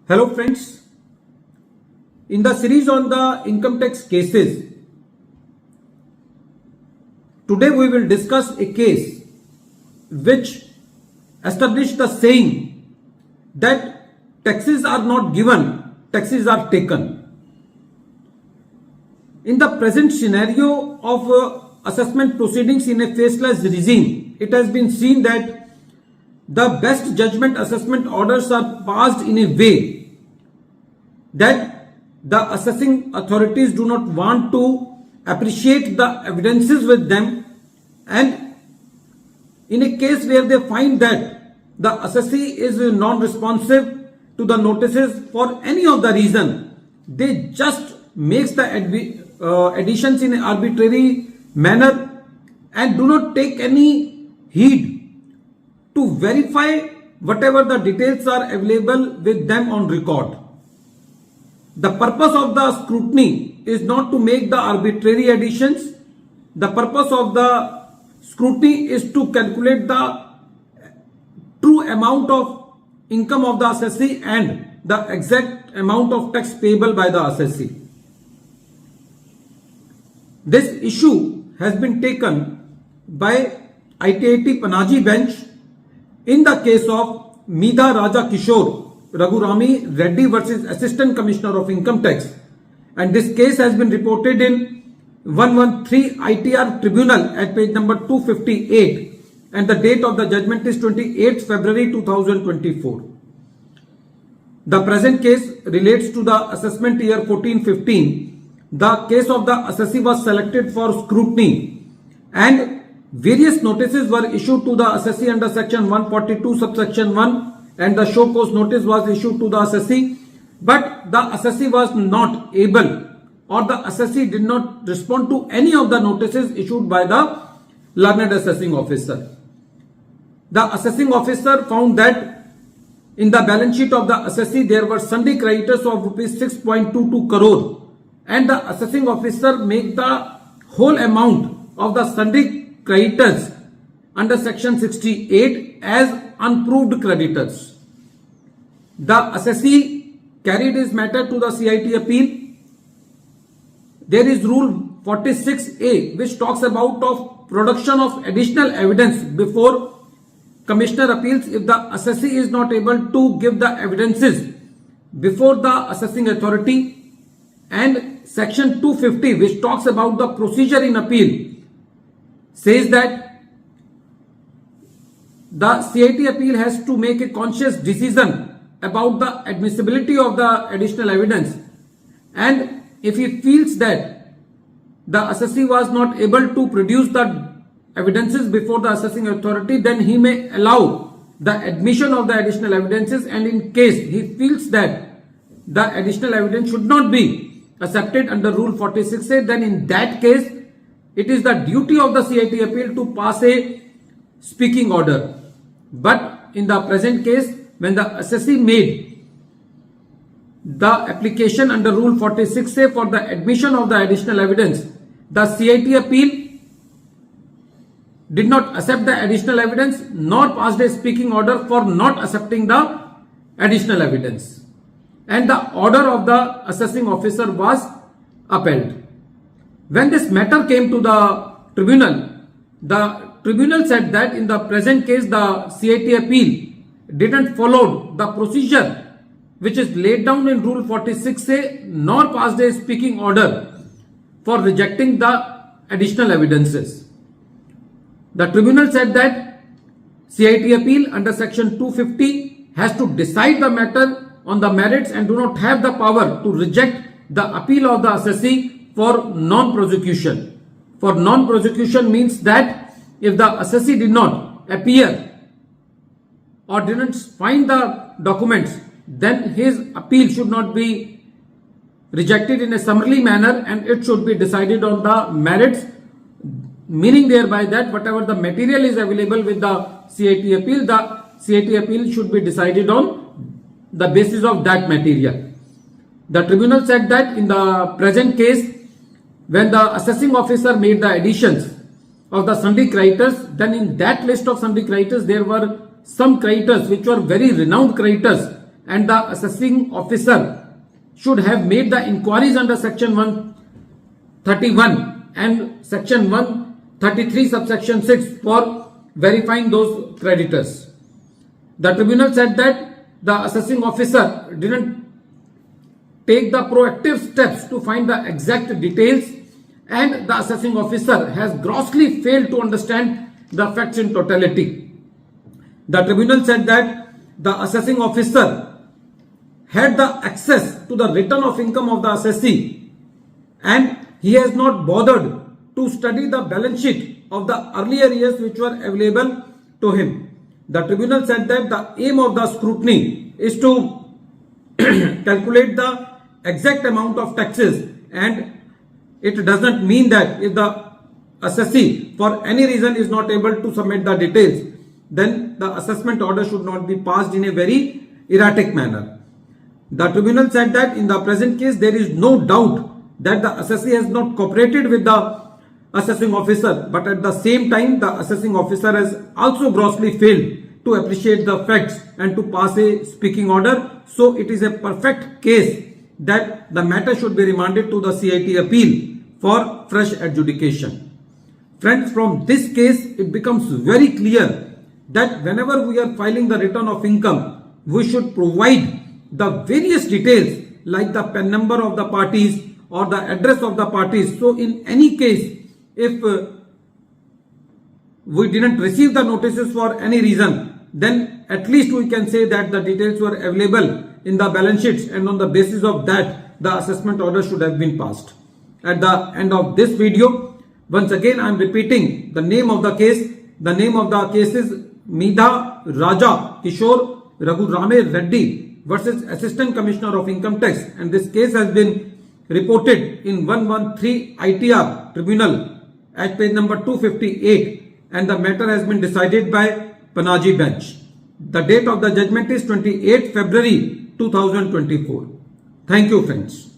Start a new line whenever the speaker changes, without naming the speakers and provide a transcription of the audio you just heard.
Hello friends, in the series on the income tax cases, today we will discuss a case which established the saying that taxes are not given, taxes are taken. In the present scenario of assessment proceedings in a faceless regime, it has been seen that the best judgment assessment orders are passed in a way that the assessing authorities do not want to appreciate the evidences with them, and in a case where they find that the assessee is non-responsive to the notices for any of the reason, they just makes the additions in an arbitrary manner and do not take any heed to verify whatever the details are available with them on record. The purpose of the scrutiny is not to make the arbitrary additions. The purpose of the scrutiny is to calculate the true amount of income of the assessee and the exact amount of tax payable by the assessee. This issue has been taken by ITAT Panaji bench in the case of Meda Kishor, RAGHURAMY, REDDY versus Assistant Commissioner of Income Tax, and this case has been reported in 113 ITR Tribunal at page number 258, and the date of the judgment is 28th February 2024. The present case relates to the assessment year 14-15. The case of the assessee was selected for scrutiny and various notices were issued to the assessee under section 142 subsection 1, and the show cause notice was issued to the assessee, but the assessee was not able, or the assessee did not respond to any of the notices issued by the learned assessing officer. The assessing officer found that in the balance sheet of the assessee there were sundry creditors of rupees 6.22 crore, and the assessing officer made the whole amount of the sundry creditors under section 68 as unproved creditors. The assessee carried his matter to the CIT appeal. There is rule 46A which talks about of production of additional evidence before Commissioner appeals if the assessee is not able to give the evidences before the assessing authority, and section 250 which talks about the procedure in appeal says that the CIT appeal has to make a conscious decision about the admissibility of the additional evidence, and if he feels that the assessee was not able to produce the evidences before the assessing authority, then he may allow the admission of the additional evidences, and in case he feels that the additional evidence should not be accepted under rule 46A, then in that case it is the duty of the CIT appeal to pass a speaking order. But in the present case, when the assessee made the application under rule 46A for the admission of the additional evidence, the CIT appeal did not accept the additional evidence nor passed a speaking order for not accepting the additional evidence, and the order of the assessing officer was upheld. When this matter came to the tribunal said that in the present case the CIT appeal didn't follow the procedure which is laid down in rule 46A nor passed a speaking order for rejecting the additional evidences. The tribunal said that CIT appeal under section 250 has to decide the matter on the merits and do not have the power to reject the appeal of the assessee for non-prosecution. For non-prosecution means that if the assessee did not appear or didn't find the documents, then his appeal should not be rejected in a summarily manner and it should be decided on the merits, meaning thereby that whatever the material is available with the CIT appeal should be decided on the basis of that material. The tribunal said that in the present case, when the assessing officer made the additions of the sundry creditors, then in that list of sundry creditors there were some creditors which were very renowned creditors and the assessing officer should have made the inquiries under section 131 and section 133 subsection 6 for verifying those creditors. The tribunal said that the assessing officer didn't take the proactive steps to find the exact details, and the assessing officer has grossly failed to understand the facts in totality. The tribunal said that the assessing officer had the access to the return of income of the assessee, and he has not bothered to study the balance sheet of the earlier years which were available to him. The tribunal said that the aim of the scrutiny is to calculate the exact amount of taxes, and it doesn't mean that if the assessee for any reason is not able to submit the details, then the assessment order should not be passed in a very erratic manner. The tribunal said that in the present case there is no doubt that the assessee has not cooperated with the assessing officer, but at the same time the assessing officer has also grossly failed to appreciate the facts and to pass a speaking order. So it is a perfect case that the matter should be remanded to the CIT appeal for fresh adjudication. Friends, from this case it becomes very clear that whenever we are filing the return of income, we should provide the various details like the PAN number of the parties or the address of the parties. So in any case, if we didn't receive the notices for any reason, then at least we can say that the details were available in the balance sheets, and on the basis of that the assessment order should have been passed. At the end of this video, once again I am repeating the name of the case. The name of the case is Meda Raja Kishor RAGHURAMY Reddy versus Assistant Commissioner of Income Tax, and this case has been reported in 113 ITR Tribunal at page number 258, and the matter has been decided by Panaji bench. The date of the judgment is 28 February 2024. Thank you, friends.